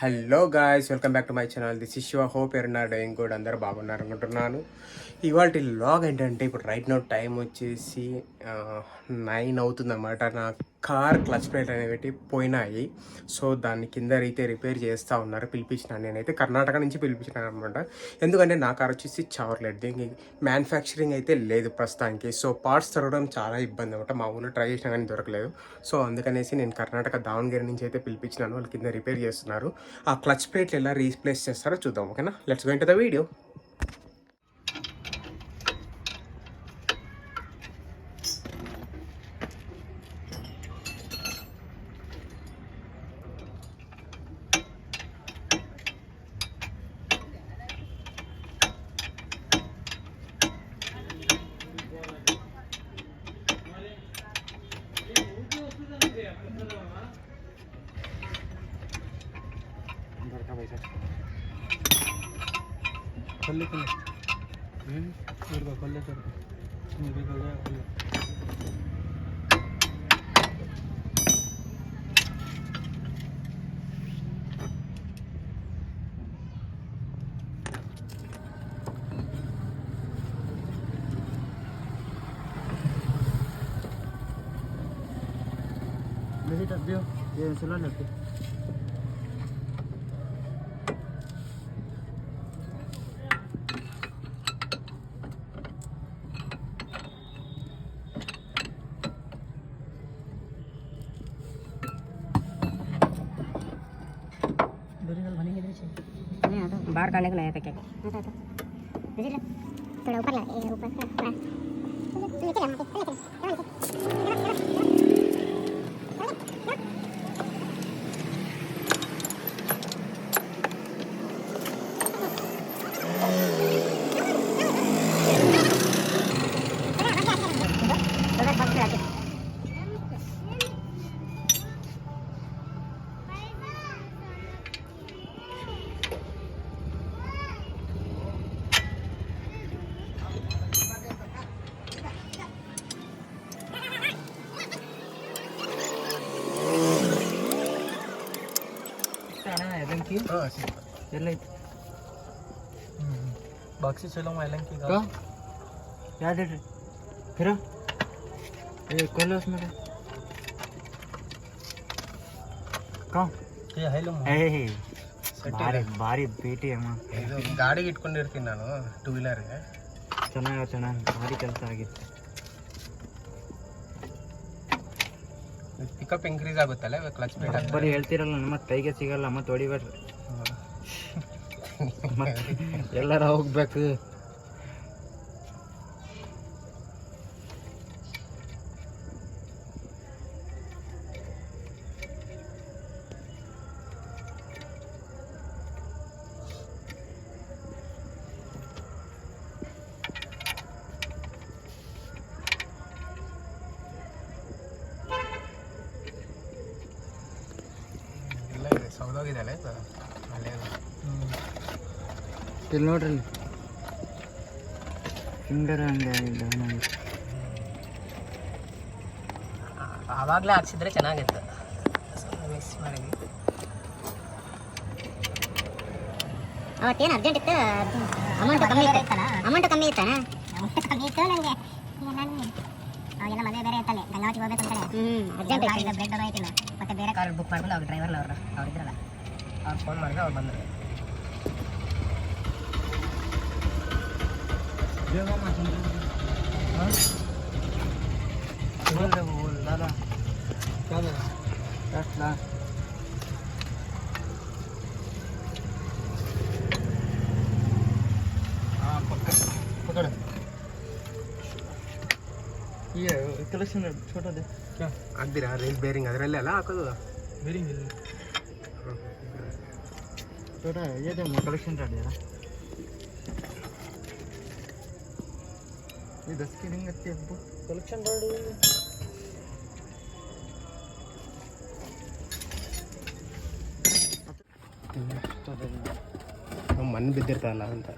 Hello guys, welcome back to my channel. This is your hope ఎవరున్నారు doing good, అందరూ బాగున్నారు అనుకుంటున్నాను. ఇవాళ లాగ్ ఏంటంటే ఇప్పుడు రైట్ నౌ టైం వచ్చేసి 9 అవుతుందన్నమాట. నా కార్ క్లచ్ ప్లేట్ అనేవి పోయినాయి. సో దాన్ని కింద అయితే రిపేర్ చేస్తూ ఉన్నారు. పిలిపించినాను, నేనైతే కర్ణాటక నుంచి పిలిపించినాను అనమాట. ఎందుకంటే నా కార్ వచ్చేసి చవర్లెట్, దీనికి మ్యానుఫ్యాక్చరింగ్ అయితే లేదు ప్రస్తుతానికి. సో పార్ట్స్ దొరకడం చాలా ఇబ్బంది అనమాట. మా ఊళ్ళో ట్రై చేసినా కానీ దొరకలేదు. సో అందుకనేసి నేను కర్ణాటక దావణగిరి నుంచి అయితే పిలిపించినాను. వాళ్ళు కింద రిపేర్ చేస్తున్నారు. ఆ క్లచ్ ప్లేట్లు ఎలా రీప్లేస్ చేస్తారో చూద్దాం. ఓకేనా, let's go into the video. खोल खोल सर दियो ये सुला लेते बाहर काटने को नहीं है क्या थोड़ा ऊपर ला ऊपर बाक्सी चलो मैं की का याद है फिर ये कल उसमें कहाँ ये हेलो ए ಬಾರಿ ಬಾರಿ ಭೇಟಿ ಅಮ್ಮ. ಇದು ಗಾಡಿಗೆ ಇಟ್ಕೊಂಡಿರ್ತೀನಿ ನಾನು, ಟೂ ವೀಲರ್ಗೆ. ಚೆನ್ನಾಗಿ ಭಾರಿ ಕೆಲಸ ಆಗಿತ್ತು. ಪಿಕಪ್ ಇನ್ಕ್ರೀಸ್ ಆಗುತ್ತಲ್ಲ ಕ್ಲಚ್ ಪ್ಲೇಟ್. ಬರೀ ಹೇಳ್ತಿರಲ್ಲ ನಮ್ಮ ಕೈಗೆ ಸಿಗಲ್ಲ, ಮತ್ತೆ ಹೊಡಿಬೇಡ್ರಿ. ಎಲ್ಲಾರ ಹೋಗ್ಬೇಕು. ಸೌದೋಗಿದೆಲ್ಲ ಇಲ್ಲಿ ನೋಡ್ರಿ, ಫಿಂಗರ್ ಹಂಗೆ ಆವಾಗಲೇ ಹಾಕ್ಸಿದ್ರೆ ಚೆನ್ನಾಗಿತ್ತು. ಮಿಕ್ಸ್ ಮಾಡಿ ಅವತ್ತೇನು ಅರ್ಜೆಂಟ್ ಇತ್ತು, ಅಮೌಂಟ್ ಕಮ್ಮಿ ಇತ್ತಣ್ಣ. ನನಗೆ ಅವಾಗೆಲ್ಲ ಮದುವೆ ಬೇರೆ ಇತ್ತಲ್ಲ, ಗಂಗಾವತಿಗೆ ಹೋಗ್ಬೇಕು ಅಂತಾನೆ ಅರ್ಜೆಂಟ್ ಇತ್ತು. ಬ್ರೇಕ್ ಡೌನ್ ಆಯ್ತಿಲ್ಲ, ಮತ್ತೆ ಬೇರೆ ಕಾರ್ ಬುಕ್ ಮಾಡ್ಕೊಂಡು ಅವ್ರು ಡ್ರೈವರ್ನ ಅವ್ರು ಇದ್ರಲ್ಲ, ಅವ್ರು ಫೋನ್ ಮಾಡಿದ್ರೆ ಅವ್ರು ಬಂದರು. दादा क्या पकड़ ये कलेक्शन छोटा दे क्या ಹಾಕ್ದಿರಾ? ರೈಲ್ ಬೇರಿಂಗ್ ಅದರಲ್ಲೇ ಅಲ್ಲ ಹಾಕೋದು? बेरिंग छोटा ये दे कलेक्शन रेट जरा ये 10 की रिंग अच्छी है कलेक्शन रेट ಮಣ್ಣು ಬಿದ್ದಿರ್ತಲ್ಲ ಅಂತ.